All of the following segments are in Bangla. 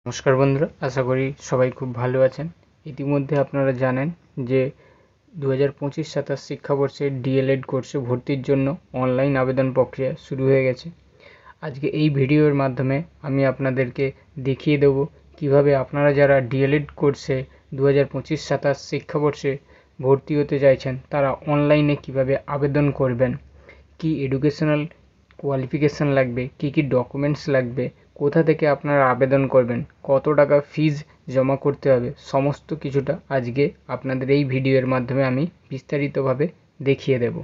নমস্কার বন্ধুরা, আশা করি সবাই খুব ভালো আছেন। ইতিমধ্যে আপনারা জানেন যে 2025-27 শিক্ষাবর্ষে ডিএলএড কোর্সে ভর্তির জন্য অনলাইন আবেদন প্রক্রিয়া শুরু হয়ে গেছে। আজকে এই ভিডিওর মাধ্যমে আমি আপনাদেরকে দেখিয়ে দেব কিভাবে আপনারা যারা ডিএলএড কোর্সে 2025-27 শিক্ষাবর্ষে ভর্তি হতে চাইছেন তারা অনলাইনে কিভাবে আবেদন করবেন, কি এডুকেশনাল কোয়ালিফিকেশান লাগবে, কি ডকুমেন্টস লাগবে, কোথা থেকে আপনারা আবেদন করবেন, কত টাকা ফিজ জমা করতে হবে, সমস্ত কিছুটা আজকে আপনাদের এই ভিডিওর মাধ্যমে আমি বিস্তারিতভাবে দেখিয়ে দেব।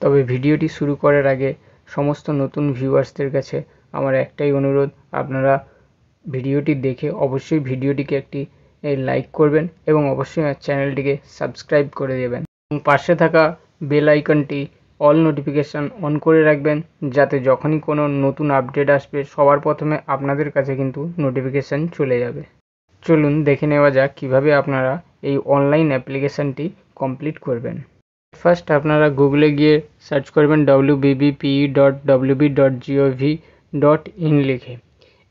তবে ভিডিওটি শুরু করার আগে সমস্ত নতুন ভিউয়ার্সদের কাছে আমার একটাই অনুরোধ, আপনারা ভিডিওটি দেখে অবশ্যই ভিডিওটিকে একটি লাইক করবেন এবং অবশ্যই আমার চ্যানেলটিকে সাবস্ক্রাইব করে দেবেন এবং পাশে থাকা বেল আইকনটি অল নোটিফিকেশান অন করে রাখবেন, যাতে যখনই কোনো নতুন আপডেট আসবে সবার প্রথমে আপনাদের কাছে কিন্তু নোটিফিকেশান চলে যাবে। চলুন দেখে নেওয়া যাক কীভাবে আপনারা এই অনলাইন অ্যাপ্লিকেশানটি কমপ্লিট করবেন। ফার্স্ট আপনারা গুগলে গিয়ে সার্চ করবেন wbpe.wb.gov.in লিখে।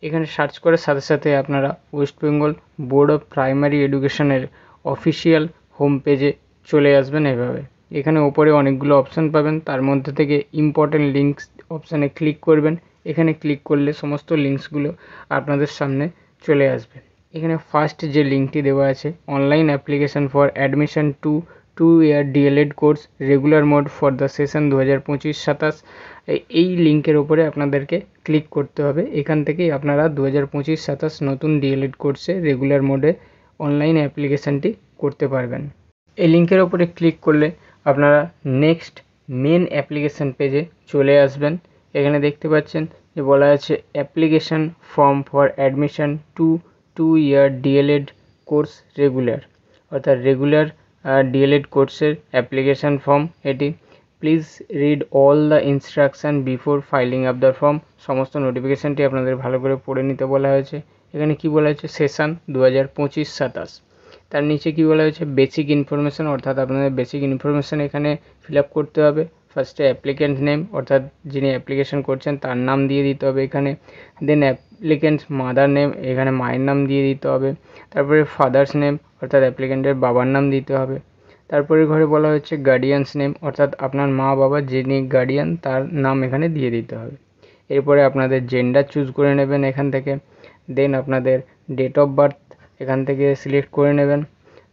এখানে সার্চ করার সাথে সাথে আপনারা West Bengal board of primary এডুকেশনের অফিসিয়াল হোম পেজে চলে আসবেন। এভাবে এখানে ওপরে অনেকগুলো অপশান পাবেন, তার মধ্যে থেকে ইম্পর্টেন্ট লিঙ্কস অপশানে ক্লিক করবেন। এখানে ক্লিক করলে সমস্ত লিঙ্কসগুলো আপনাদের সামনে চলে আসবে। এখানে ফার্স্ট যে লিঙ্কটি দেওয়া আছে, online application for admission to 2-year DElEd course regular mode for the session 2025-27, এই লিঙ্কের ওপরে আপনাদেরকে ক্লিক করতে হবে। এখান থেকেই আপনারা 2025-27 নতুন ডিএলএড কোর্সে রেগুলার মোডে অনলাইন অ্যাপ্লিকেশানটি করতে পারবেন। এই লিঙ্কের ওপরে ক্লিক করলে আপনারা নেক্সট মেন অ্যাপ্লিকেশান পেজে চলে আসবেন। এখানে দেখতে পাচ্ছেন যে বলা আছে application form for admission to 2-year DElEd course regular, অর্থাৎ রেগুলার ডিএলএড কোর্সের অ্যাপ্লিকেশান ফর্ম এটি। Please read all the instruction before filing up the form. সমস্ত নোটিফিকেশানটি আপনাদের ভালো করে পড়ে নিতে বলা হয়েছে। এখানে কি বলা হয়েছে, সেশন 2025-27। তার নিচে কি বলা হয়েছে, বেসিক ইনফরমেশান, অর্থাৎ আপনাদের বেসিক ইনফরমেশান এখানে ফিল আপ করতে হবে। ফার্স্টে অ্যাপ্লিক্যান্ট নেম, অর্থাৎ যিনি অ্যাপ্লিকেশান করছেন তার নাম দিয়ে দিতে হবে এখানে। দেন অ্যাপ্লিক্যান্ট মাদার নেম, এখানে মায়ের নাম দিয়ে দিতে হবে। তারপরে ফাদার্স নেম, অর্থাৎ অ্যাপ্লিক্যান্টের বাবার নাম দিতে হবে। তারপরে ঘরে বলা হচ্ছে গার্ডিয়ানস নেম, অর্থাৎ আপনার মা বাবা যিনি গার্ডিয়ান তার নাম এখানে দিয়ে দিতে হবে। এরপরে আপনাদের জেন্ডার চুজ করে নেবেন এখান থেকে। দেন আপনাদের ডেট অফ বার্থ এখান থেকে সিলেক্ট করে নেবেন।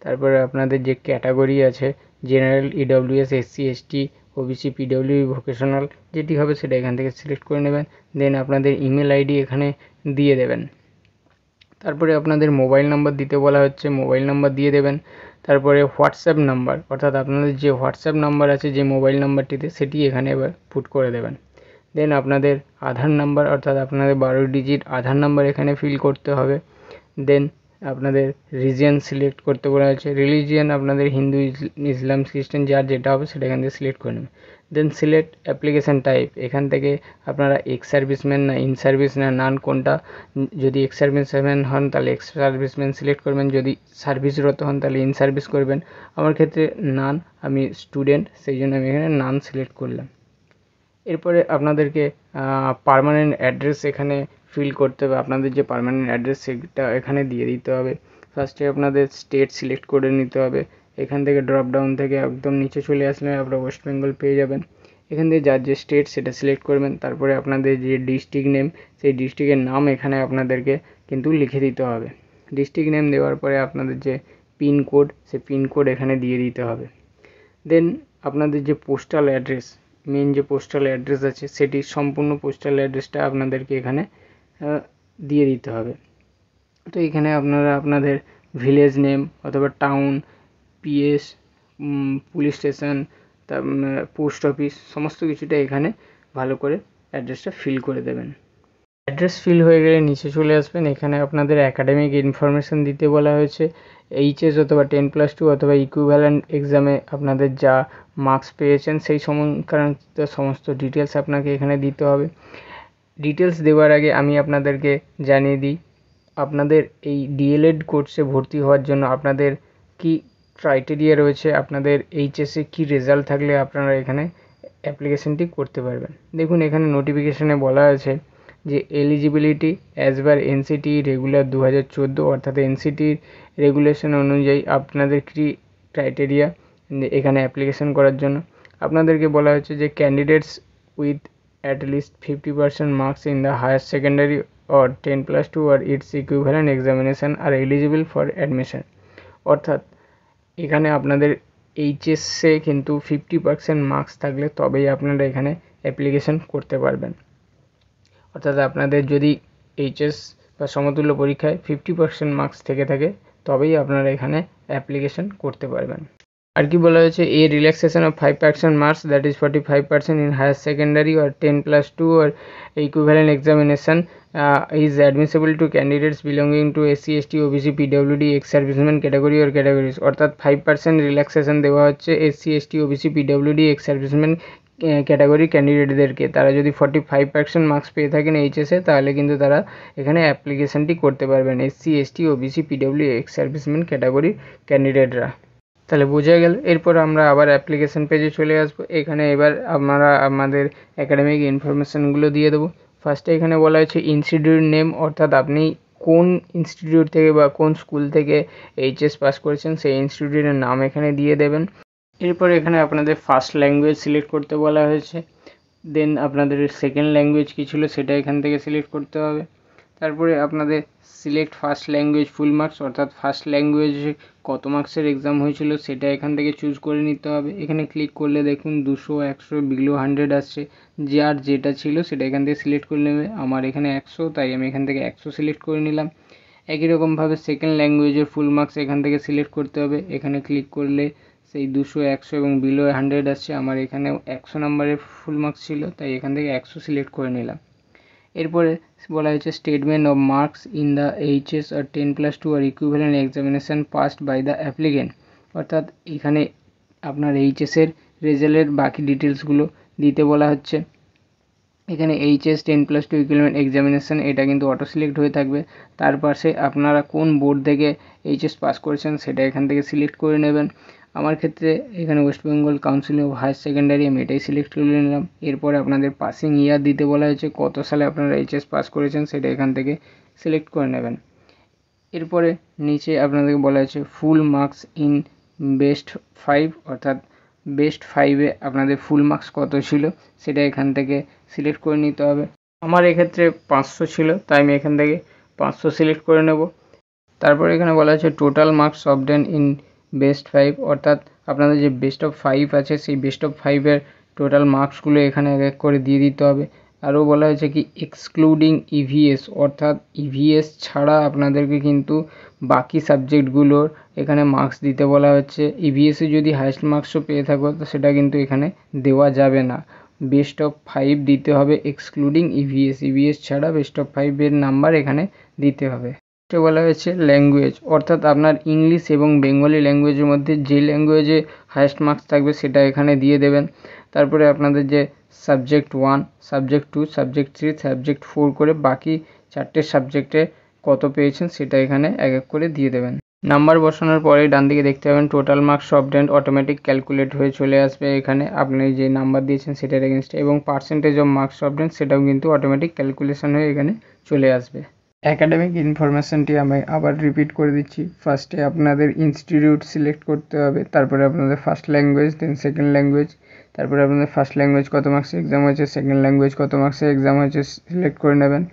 তারপরে আপনাদের যে ক্যাটাগরি আছে, general, EWS, SC, ST, OBC, PW, vocational, যেটি হবে সেটা এখান থেকে সিলেক্ট করে নেবেন। দেন আপনাদের ইমেল আইডি এখানে দিয়ে দেবেন। তারপরে আপনাদের মোবাইল নাম্বার দিতে বলা হচ্ছে, মোবাইল নাম্বার দিয়ে দেবেন। তারপরে হোয়াটসঅ্যাপ নাম্বার, অর্থাৎ আপনাদের যে হোয়াটসঅ্যাপ নাম্বার আছে যে মোবাইল নাম্বারটিতে, সেটি এখানে এবার পুট করে দেবেন। দেন আপনাদের আধার নাম্বার, অর্থাৎ আপনাদের 12 ডিজিট আধার নাম্বার এখানে ফিল করতে হবে। দেন আপনাদের রিজিয়ন সিলেক্ট করতে বলা হয়েছে, রিলিজিয়ান আপনাদের হিন্দু, ইসলাম, খ্রিস্টান, যার যেটা হবে সেটা এখান থেকে সিলেক্ট করে নেবেন। দেন সিলেক্ট অ্যাপ্লিকেশান টাইপ, এখান থেকে আপনারা এক্স সার্ভিসম্যান না ইন সার্ভিস না নান কোনটা, যদি এক্স সার্ভিসম্যান হন তাহলে এক্স সার্ভিসম্যান সিলেক্ট করবেন, যদি সার্ভিসরত হন তাহলে ইন সার্ভিস করবেন। আমার ক্ষেত্রে নান, আমি স্টুডেন্ট, সেই জন্য আমি এখানে নান সিলেক্ট করলাম। এরপরে আপনাদেরকে পার্মানেন্ট অ্যাড্রেস এখানে ফিল করতে হবে। আপনাদের যে পার্মানেন্ট অ্যাড্রেস সেটা এখানে দিয়ে দিতে হবে। ফার্স্টে আপনাদের স্টেট সিলেক্ট করে নিতে হবে। এখান থেকে ড্রপ ডাউন থেকে একদম নিচে চলে আসলে আপনারা ওয়েস্ট বেঙ্গল পেয়ে যাবেন। এখান থেকে যার যে স্টেট সেটা সিলেক্ট করবেন। তারপরে আপনাদের যে ডিস্ট্রিক্ট নেম, সেই ডিস্ট্রিক্টের নাম এখানে আপনাদেরকে কিন্তু লিখে দিতে হবে। ডিস্ট্রিক্ট নেম দেওয়ার পরে আপনাদের যে পিনকোড, সেই পিনকোড এখানে দিয়ে দিতে হবে। দেন আপনাদের যে পোস্টাল অ্যাড্রেস, মেন যে পোস্টাল অ্যাড্রেস আছে সেটি সম্পূর্ণ পোস্টাল অ্যাড্রেসটা আপনাদেরকে এখানে দিয়ে দিতে হবে। তো এখানে আপনারা আপনাদের ভিলেজ নেম অথবা টাউন, পিএস, পুলিশ স্টেশন, তার পোস্ট অফিস, সমস্ত কিছুটা এখানে ভালো করে অ্যাড্রেসটা ফিল করে দেবেন। অ্যাড্রেস ফিল হয়ে গেলে নিচে চলে আসবেন। এখানে আপনাদের অ্যাকাডেমিক ইনফরমেশান দিতে বলা হয়েছে। এইচএস অথবা 10+2 অথবা ইকুইভ্যালেন্ট এক্সামে আপনাদের যা মার্কস পেয়েছেন সেই সংক্রান্ত সমস্ত ডিটেলস আপনাকে এখানে দিতে হবে। ডিটেলস দেওয়ার আগে আমি আপনাদেরকে জানিয়ে দিই, আপনাদের এই ডিএলএড কোর্সে ভর্তি হওয়ার জন্য আপনাদের কি ক্রাইটেরিয়া রয়েছে, আপনাদের এইচএসে কি রেজাল্ট থাকলে আপনারা এখানে অ্যাপ্লিকেশানটি করতে পারবেন। দেখুন এখানে নোটিফিকেশানে বলা আছে যে eligibility as per NCT regular 2014 অর্থাৎ এনসিটির রেগুলেশন অনুযায়ী আপনাদের কী ক্রাইটেরিয়া এখানে অ্যাপ্লিকেশন করার জন্য। আপনাদেরকে বলা হচ্ছে যে candidates with at least 50% marks in the higher secondary or 10+2 or its equivalent examination are eligible for admission। অর্থাৎ এখানে আপনাদের এইচএসে কিন্তু 50% মার্কস থাকলে তবেই আপনারা এখানে অ্যাপ্লিকেশন করতে পারবেন। অর্থাৎ আপনাদের যদি এইচএস বা সমতুল্য পরীক্ষায় 50% মার্কস থেকে থাকে তবেই আপনারা এখানে অ্যাপ্লিকেশন করতে পারবেন। আর কি বলা হয়েছে, a relaxation of 5% marks that is 45% in higher secondary or 10+2 or equivalent examination is admissible to candidates belonging to SC, ST, OBC, PWD, ex-servicemen category or categories। অর্থাৎ 5% রিল্যাক্সেশন দেওয়া হচ্ছে SC, ST, OBC, PWD, ex-servicemen category ক্যান্ডিডেটদেরকে। তারা যদি 45% মার্কস পেয়ে থাকেন এইচএসে তাহলে কিন্তু তারা এখানে অ্যাপ্লিকেশনটি করতে পারবেন, SC, ST, OBC, PWD, ex-servicemen category ক্যান্ডিডেটরা। তাহলে বোঝা গেল। এরপর আমরা আবার অ্যাপ্লিকেশন পেজে চলে আসবো। এখানে এবার আমরা আমাদের অ্যাকাডেমিক ইনফরমেশানগুলো দিয়ে দেবো। ফার্স্টে এখানে বলা হয়েছে ইনস্টিটিউট নেম, অর্থাৎ আপনি কোন ইনস্টিটিউট থেকে বা কোন স্কুল থেকে এইচএস পাস করেছেন সেই ইনস্টিটিউটের নাম এখানে দিয়ে দেবেন। এরপর এখানে আপনাদের ফার্স্ট ল্যাঙ্গুয়েজ সিলেক্ট করতে বলা হয়েছে। দেন আপনাদের সেকেন্ড ল্যাঙ্গুয়েজ কী ছিল সেটা এখান থেকে সিলেক্ট করতে হবে। তারপরে আপনাদের select first language full marks, অর্থাৎ ফার্স্ট ল্যাঙ্গুয়েজে কত মার্কসের এক্সাম হয়েছিল সেটা এখান থেকে চুজ করে নিতে হবে। এখানে ক্লিক করলে দেখুন 200, 100, বিলো 100 আসছে। যার যেটা ছিল সেটা এখান থেকে সিলেক্ট করে নেবে। আমার এখানে 100, তাই আমি এখান থেকে 100 সিলেক্ট করে নিলাম। একই রকমভাবে সেকেন্ড ল্যাঙ্গুয়েজের ফুল মার্কস এখান থেকে সিলেক্ট করতে হবে। এখানে ক্লিক করলে সেই 200, 100 এবং বিলো 100 আসছে। আমার এখানে 100 নম্বরের ফুল মার্কস ছিল, তাই এখান থেকে 100 সিলেক্ট করে নিলাম। এরপরে বলা হয়েছে statement of marks in the HS or 10+2 or equivalent examination passed by the applicant. অর্থাৎ এখানে আপনার এইচএসের রেজাল্টের বাকি ডিটেলসগুলো দিতে বলা হচ্ছে। এখানে এইচএস 10+2 ইকুইভ্যালেন্ট এক্সামিনেশন এটা কিন্তু অটো সিলেক্ট হয়ে থাকবে। তার পাশে আপনারা কোন বোর্ড থেকে এইচএস পাস করেছেন সেটা এখান থেকে সিলেক্ট করে নেবেন। আমার ক্ষেত্রে এখানে West Bengal Council of Higher Secondary আমি এটাই সিলেক্ট করে নিলাম। এরপরে আপনাদের পাসিং ইয়ার দিতে বলা হয়েছে, কত সালে আপনারা এইচএস পাস করেছেন সেটা এখান থেকে সিলেক্ট করে নেবেন। এরপরে নিচে আপনাদেরকে বলা হয়েছে ফুল মার্কস ইন বেস্ট 5, অর্থাৎ বেস্ট 5-এ আপনাদের ফুল মার্কস কত ছিল সেটা এখান থেকে সিলেক্ট করে নিতে হবে। আমার এক্ষেত্রে 500 ছিল, তাই আমি এখান থেকে 500 সিলেক্ট করে নেব। তারপর এখানে বলা হচ্ছে total marks obtain in best 5, অর্থাৎ আপনাদের যে বেস্ট অফ 5 আছে সেই বেস্ট অফ 5-এর টোটাল মার্কসগুলো এখানে এক এক করে দিয়ে দিতে হবে। আরও বলা হয়েছে কি এক্সক্লুডিং ইভিএস, অর্থাৎ ইভিএস ছাড়া আপনাদেরকে কিন্তু বাকি সাবজেক্টগুলোর এখানে মার্কস দিতে বলা হচ্ছে। ইভিএসে যদি হাইয়েস্ট মার্কসও পেয়ে থাকো তো সেটা কিন্তু এখানে দেওয়া যাবে না। বেস্ট অফ 5 দিতে হবে এক্সক্লুডিং ইভিএস, ইভিএস ছাড়া বেস্ট অফ 5-এর নাম্বার এখানে দিতে হবে। বলা হয়েছে ল্যাঙ্গুয়েজ, অর্থাৎ আপনার ইংলিশ এবং বেঙ্গলি ল্যাঙ্গুয়েজের মধ্যে যে ল্যাঙ্গুয়েজে হাইয়েস্ট মার্কস থাকবে সেটা এখানে দিয়ে দেবেন। তারপরে আপনাদের যে সাবজেক্ট 1, সাবজেক্ট 2, সাবজেক্ট 3, সাবজেক্ট 4 করে বাকি 4টে সাবজেক্টে কত পেয়েছেন সেটা এখানে এক এক করে দিয়ে দেবেন। নাম্বার বসানোর পরে ডান দিকে দেখতে পাবেন total marks obtained automatic calculate হয়ে চলে আসবে এখানে আপনি যে নাম্বার দিয়েছেন সেটার এগেনস্টে, এবং পার্সেন্টেজ অফ মার্কস অবটেন্ড সেটাও কিন্তু অটোমেটিক ক্যালকুলেশন হয়ে এখানে চলে আসবে। অ্যাকাডেমিক ইনফরমেশানটি আমি আবার রিপিট করে দিচ্ছি। ফার্স্টে আপনাদের ইনস্টিটিউট সিলেক্ট করতে হবে, তারপরে আপনাদের first language, then second language, তারপরে আপনাদের ফার্স্ট ল্যাঙ্গুয়েজ কত মার্কসের এক্সাম হয়েছে, সেকেন্ড ল্যাঙ্গুয়েজ কত মার্কসের এক্সাম হয়েছে সিলেক্ট করে নেবেন।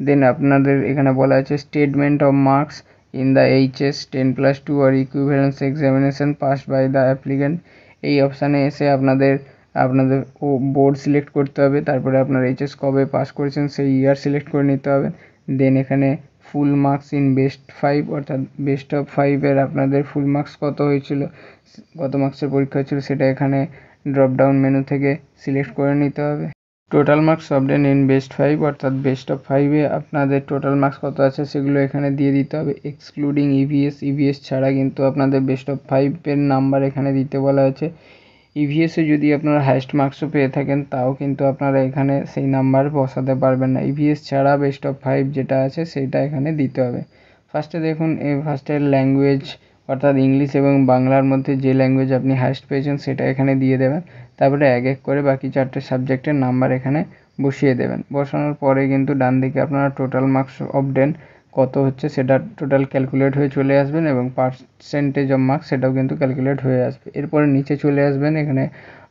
দেন আপনাদের এখানে বলা আছে statement of marks in the HS 10+2 or equivalence examination pass by the applicant. এই অপশানে এসে আপনাদের বোর্ড সিলেক্ট করতে হবে, তারপরে আপনার এইচএস কবে পাস করেছেন সেই ইয়ার সিলেক্ট করে নিতে হবে। দেন এখানে ফুল মার্কস ইন বেস্ট 5, অর্থাৎ বেস্ট অফ 5-এর আপনাদের ফুল মার্কস কত হয়েছিল, কত মার্কসের পরীক্ষা হয়েছিল সেটা এখানে ড্রপ ডাউন মেনু থেকে সিলেক্ট করে নিতে হবে। Total marks obtain in best 5, অর্থাৎ বেস্ট অফ 5-এ আপনাদের টোটাল মার্কস কত আছে সেগুলো এখানে দিয়ে দিতে হবে এক্সক্লুডিং ইভিএস, ইভিএস ছাড়া কিন্তু আপনাদের বেস্ট অফ 5-এর নাম্বার এখানে দিতে বলা হয়েছে। ইভিএসে যদি আপনারা হাইয়েস্ট মার্কসও পেয়ে থাকেন তাও কিন্তু আপনারা এখানে সেই নাম্বার বসাতে পারবেন না। ইভিএস ছাড়া বেস্ট অফ 5 যেটা আছে সেটা এখানে দিতে হবে। ফার্স্টে দেখুন ফার্স্টের ল্যাঙ্গুয়েজ, অর্থাৎ ইংলিশ এবং বাংলার মধ্যে যে ল্যাঙ্গুয়েজ আপনি হাইয়েস্ট পেয়েছেন সেটা এখানে দিয়ে দেবেন। তারপরে এক এক করে বাকি 4টে সাবজেক্টের নাম্বার এখানে বসিয়ে দেবেন। বসানোর পরে কিন্তু ডান দিকে আপনারা টোটাল মার্কস অফ 10 কত হচ্ছে সেটা টোটাল ক্যালকুলেট হয়ে চলে আসবেন এবং পার্সেন্টেজ অফ মার্কস সেটাও কিন্তু ক্যালকুলেট হয়ে আসবে। এরপরে নিচে চলে আসবেন, এখানে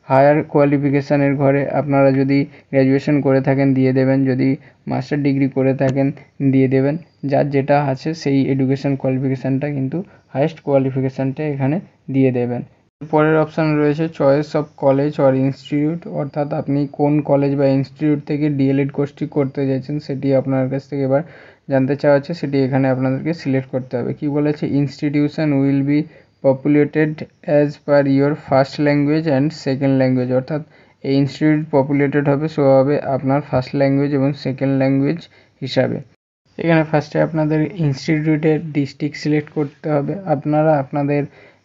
হায়ার কোয়ালিফিকেশানের ঘরে আপনারা যদি গ্র্যাজুয়েশন করে থাকেন দিয়ে দেবেন, যদি মাস্টার ডিগ্রি করে থাকেন দিয়ে দেবেন, যার যেটা আছে সেই এডুকেশান কোয়ালিফিকেশানটা কিন্তু হায়েস্ট কোয়ালিফিকেশানটা এখানে দিয়ে দেবেন। পরের অপশান রয়েছে choice of college or institute, অর্থাৎ আপনি কোন কলেজ বা ইনস্টিটিউট থেকে ডিএলএড কোর্সটি করতে চাইছেন সেটি আপনার কাছ থেকে এবার জানতে চাওয়া হচ্ছে, সেটি এখানে আপনাদেরকে সিলেক্ট করতে হবে। কি বলেছে, institution will be populated as per your first language and second language, অর্থাৎ এই ইনস্টিটিউট পপুলেটেড হবে হবে আপনার ফার্স্ট ল্যাঙ্গুয়েজ এবং সেকেন্ড ল্যাঙ্গুয়েজ হিসাবে। এখানে ফার্স্টে আপনাদের ইনস্টিটিউটের ডিস্ট্রিক্ট সিলেক্ট করতে হবে। আপনারা আপনাদের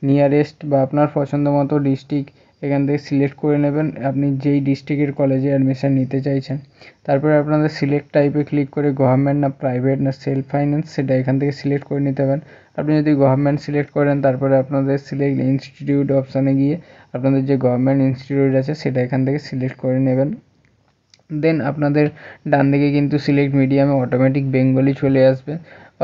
নিয়ারেস্ট বা আপনার পছন্দ মতো ডিস্ট্রিক্ট এখান থেকে সিলেক্ট করে নেবেন, আপনি যেই ডিস্ট্রিক্টের কলেজে অ্যাডমিশান নিতে চাইছেন। তারপরে আপনাদের সিলেক্ট টাইপে ক্লিক করে গভর্নমেন্ট না প্রাইভেট না সেলফ ফাইন্যান্স সেটা এখান থেকে সিলেক্ট করে নিতে পারেন। আপনি যদি গভর্নমেন্ট সিলেক্ট করেন তারপরে আপনাদের সিলেক্ট ইনস্টিটিউট অপশানে গিয়ে আপনাদের যে গভর্নমেন্ট ইনস্টিটিউট আছে সেটা এখান থেকে সিলেক্ট করে নেবেন। দেন আপনাদের ডান দিকে কিন্তু সিলেক্ট মিডিয়ামে অটোমেটিক বেঙ্গলি চলে আসবে,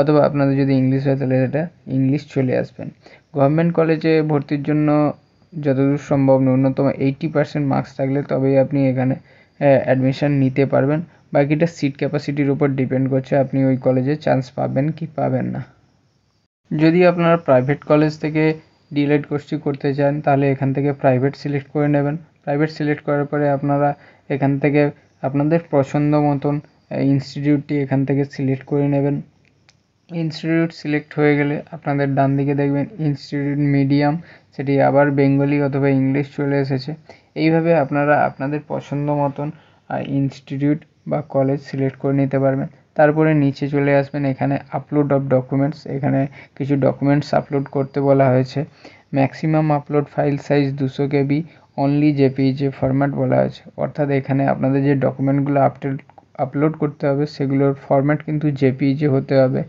অথবা আপনাদের যদি ইংলিশ হয় তাহলে সেটা ইংলিশ চলে আসবেন। গভর্নমেন্ট কলেজে ভর্তির জন্য যতদূর সম্ভব ন্যূনতম 80% মার্কস থাকলে তবেই আপনি এখানে অ্যাডমিশান নিতে পারবেন। বাকিটা সিট ক্যাপাসিটির উপর ডিপেন্ড করছে আপনি ওই কলেজে চান্স পাবেন কি পাবেন না। যদি আপনারা প্রাইভেট কলেজ থেকে ডিএলএড কোর্সটি করতে চান তাহলে এখান থেকে প্রাইভেট সিলেক্ট করে নেবেন। প্রাইভেট সিলেক্ট করার পরে আপনারা এখান থেকে আপনাদের পছন্দ মতন ইনস্টিটিউটটি এখান থেকে সিলেক্ট করে নেবেন। ইনস্টিটিউট সিলেক্ট হয়ে গেলে আপনাদের ডান দিকে দেখবেন ইনস্টিটিউট মিডিয়াম, সেটি আবার বেঙ্গলি অথবা ইংলিশ চলে এসেছে। এইভাবে আপনারা আপনাদের পছন্দ মতন ইনস্টিটিউট বা কলেজ সিলেক্ট করে নিতে পারবেন। তারপরে নিচে চলে আসবেন, এখানে আপলোড অফ ডকুমেন্টস, এখানে কিছু ডকুমেন্টস আপলোড করতে বলা হয়েছে। Maximum upload file size 200 KB, only JPEG format বলা হয়েছে, অর্থাৎ এখানে আপনাদের যে ডকুমেন্টগুলো আপলোড করতে হবে সেগুলোর ফরম্যাট কিন্তু জেপিইজি হতে হবে,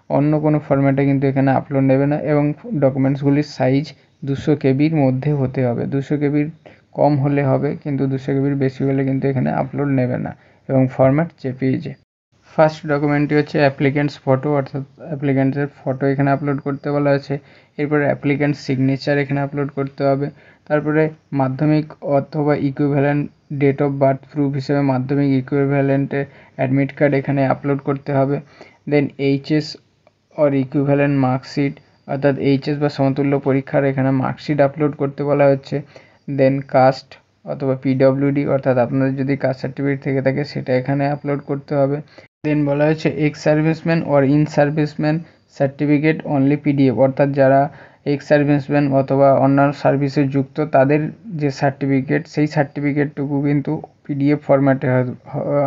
অন্য কোনো ফরম্যাটে কিন্তু এখানে আপলোড নেবে না, এবং ডকুমেন্টসগুলির সাইজ 200 KBর মধ্যে হতে হবে। 200 KBর কম হলে হবে, কিন্তু 200 KBর বেশি হলে কিন্তু এখানে আপলোড নেবে না, এবং ফরম্যাট জেপিইজি। ফার্স্ট ডকুমেন্টটি হচ্ছে অ্যাপ্লিক্যান্টস ফটো, অর্থাৎ অ্যাপ্লিক্যান্টের ফটো এখানে আপলোড করতে বলা আছে। এরপরে অ্যাপ্লিক্যান্ট সিগনেচার এখানে আপলোড করতে হবে। তারপরে মাধ্যমিক অথবা equivalent date of birth proof হিসেবে মাধ্যমিক ইকুইভ্যালেন্টের অ্যাডমিট কার্ড এখানে আপলোড করতে হবে। Then HS or equivalent marksheet, অর্থাৎ এইচএস বা সমতুল্য পরীক্ষার এখানে মার্কশিট আপলোড করতে বলা হচ্ছে। দেন কাস্ট অথবা পিডব্লিউডি, অর্থাৎ আপনাদের যদি কাস্ট সার্টিফিকেট থেকে থাকে সেটা এখানে আপলোড করতে হবে। দেন বলা হচ্ছে ex serviceman or in serviceman certificate only PDF, অর্থাৎ যারা এক্স সার্ভিসম্যান অথবা অন্যান্য সার্ভিসে যুক্ত তাদের যে সার্টিফিকেট সেই সার্টিফিকেটটুকু কিন্তু পিডিএফ ফরম্যাটে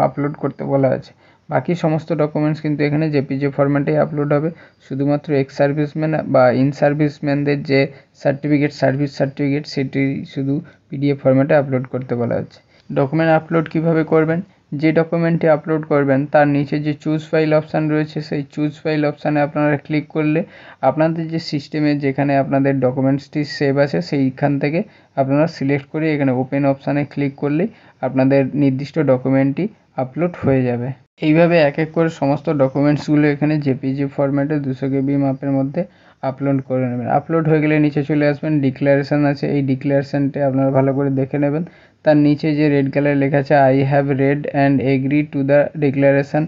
আপলোড করতে বলা আছে। বাকি সমস্ত ডকুমেন্টস কিন্তু এখানে জেপিজি ফরম্যাটেই আপলোড হবে, শুধুমাত্র এক্স সার্ভিসম্যান বা ইন সার্ভিসম্যানদের যে সার্ভিস সার্টিফিকেট সেটি শুধু পিডিএফ ফরম্যাটে আপলোড করতে বলা হচ্ছে। ডকুমেন্ট আপলোড কিভাবে করবেন, যে ডকুমেন্টটি আপলোড করবেন তার নিচে যে চুজ ফাইল অপশান রয়েছে সেই চুজ ফাইল অপশানে আপনারা ক্লিক করলে আপনাদের যে সিস্টেমে যেখানে আপনাদের ডকুমেন্টসটি সেভ আছে সেইখান থেকে আপনারা সিলেক্ট করে এখানে ওপেন অপশানে ক্লিক করলেই আপনাদের নির্দিষ্ট ডকুমেন্টটি আপলোড হয়ে যাবে। এইভাবে এক এক করে সমস্ত ডকুমেন্টসগুলো এখানে জেপিজি ফরম্যাটে 200 KB মাপের মধ্যে আপলোড করে নেবেন। আপলোড হয়ে গেলে নিচে চলে আসবেন, ডিক্লারেশান আছে, এই ডিক্লারেশানটা আপনারা ভালো করে দেখে নেবেন। তার নিচে যে রেড কালার লেখা আছে I have read and agree to the declaration,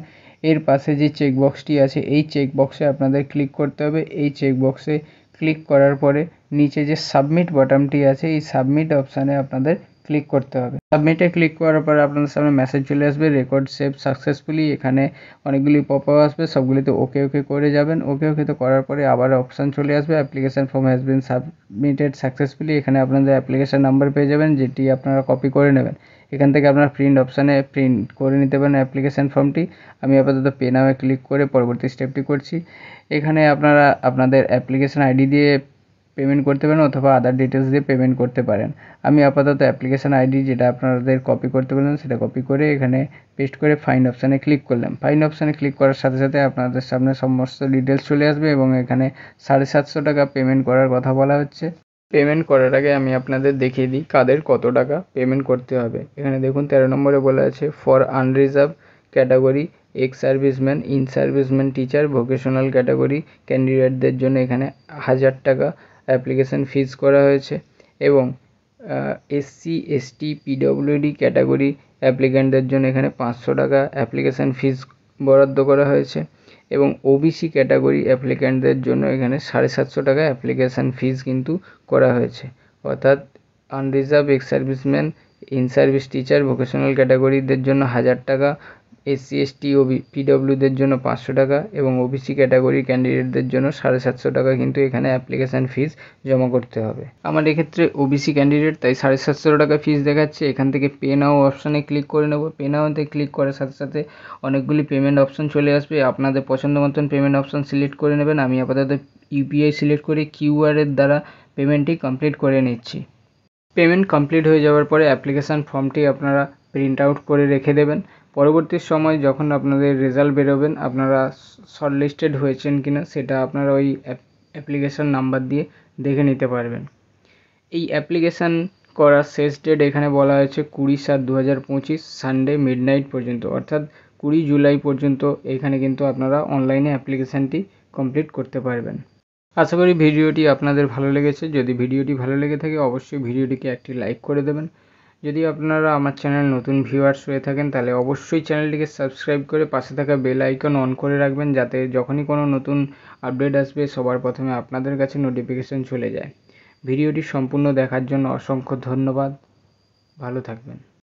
এর পাশে যে চেকবক্সটি আছে এই চেকবক্সে আপনাদের ক্লিক করতে হবে। এই চেকবক্সে ক্লিক করার পরে নিচে যে সাবমিট বাটনটি আছে এই সাবমিট অপশানে আপনাদের ক্লিক করতে হবে। সাবমিটে ক্লিক করার পর আপনাদের সামনে মেসেজ চলে আসবে রেকর্ড সেভ সাকসেসফুলি, এখানে অনেকগুলি পপ আপ আসবে, সবগুলিতে ওকে করে যাবেন। ওকে তো করার পরে আবার অপশান চলে আসবে application form has been submitted successfully, এখানে আপনাদের অ্যাপ্লিকেশান নাম্বার পেয়ে যাবেন যেটি আপনারা কপি করে নেবেন। এখান থেকে আপনারা প্রিন্ট অপশানে প্রিন্ট করে নিতে পারেন অ্যাপ্লিকেশান ফর্মটি। আমি আপাতত পে নামে ক্লিক করে পরবর্তী স্টেপটি করছি। এখানে আপনারা আপনাদের অ্যাপ্লিকেশান আইডি দিয়ে পেমেন্ট করতে পারেন অথবা আদার ডিটেলস দিয়ে পেমেন্ট করতে পারেন। আমি আপাতত অ্যাপ্লিকেশান আইডি যেটা আপনাদের কপি করতে বললেন সেটা কপি করে এখানে পেস্ট করে ফাইন্ড অপশানে ক্লিক করলাম। ফাইন্ড অপশানে ক্লিক করার সাথে সাথে আপনাদের সামনে সমস্ত ডিটেলস চলে আসবে এবং এখানে 750 টাকা পেমেন্ট করার কথা বলা হচ্ছে। পেমেন্ট করার আগে আমি আপনাদের দেখিয়ে দিই কাদের কত টাকা পেমেন্ট করতে হবে। এখানে দেখুন 13 নম্বরে বলা আছে for unreserved category ex serviceman, in serviceman, teacher, vocational category ক্যান্ডিডেটদের জন্য এখানে 1000 টাকা অ্যাপ্লিকেশান ফিজ করা হয়েছে এবং এসসি এসটি পিডব্লিউডি ক্যাটাগরি অ্যাপ্লিক্যান্টদের জন্য এখানে 500 টাকা অ্যাপ্লিকেশান ফিজ বরাদ্দ করা হয়েছে এবং ওবিসি ক্যাটাগরি অ্যাপ্লিক্যান্টদের জন্য এখানে 750 টাকা অ্যাপ্লিকেশান ফিজ কিন্তু করা হয়েছে। অর্থাৎ unreserved ex serviceman, in service teacher, vocational ক্যাটাগরিদের জন্য 1000 টাকা, এসসি এসটি ও পিডব্লিউদের জন্য 500 টাকা এবং ওবিসি ক্যাটাগরি ক্যান্ডিডেটদের জন্য 750 টাকা কিন্তু এখানে অ্যাপ্লিকেশান ফিজ জমা করতে হবে। আমার এক্ষেত্রে ওবিসি ক্যান্ডিডেট তাই 750 টাকা ফিজ দেখাচ্ছে। এখান থেকে পে নাও অপশানে ক্লিক করে নেব। পে নাওতে ক্লিক করার সাথে সাথে অনেকগুলি পেমেন্ট অপশান চলে আসবে। আপনাদের পছন্দ মতন পেমেন্ট অপশান সিলেক্ট করে নেবেন। আমি আপাতত ইউপিআই সিলেক্ট করে কিউআরের দ্বারা পেমেন্টটি কমপ্লিট করে নিচ্ছি। পেমেন্ট কমপ্লিট হয়ে যাওয়ার পরে অ্যাপ্লিকেশান ফর্মটি আপনারা প্রিন্ট আউট করে রেখে দেবেন। পরবর্তী সময় যখন আপনাদের রেজাল্ট বেরোবেন আপনারা শর্টলিস্টেড হয়েছেন কিনা সেটা আপনারা ওই অ্যাপ্লিকেশান নাম্বার দিয়ে দেখে নিতে পারবেন। এই অ্যাপ্লিকেশান করার শেষ ডেট এখানে বলা হয়েছে 20/7/2025 সানডে মিডনাইট পর্যন্ত, অর্থাৎ 20 জুলাই পর্যন্ত এখানে কিন্তু আপনারা অনলাইনে অ্যাপ্লিকেশানটি কমপ্লিট করতে পারবেন। আশা করি ভিডিওটি আপনাদের ভালো লেগেছে। যদি ভিডিওটি ভালো লেগে থাকে অবশ্যই ভিডিওটিকে একটি লাইক করে দেবেন। যদি আপনারা আমার চ্যানেল নতুন ভিউয়ার্স হয়ে থাকেন তাহলে অবশ্যই চ্যানেলটিকে সাবস্ক্রাইব করে পাশে থাকা বেল আইকন অন করে রাখবেন, যাতে যখনই কোনো নতুন আপডেট আসবে সবার প্রথমে আপনাদের কাছে নোটিফিকেশন চলে যায়। ভিডিওটি সম্পূর্ণ দেখার জন্য অসংখ্য ধন্যবাদ। ভালো থাকবেন।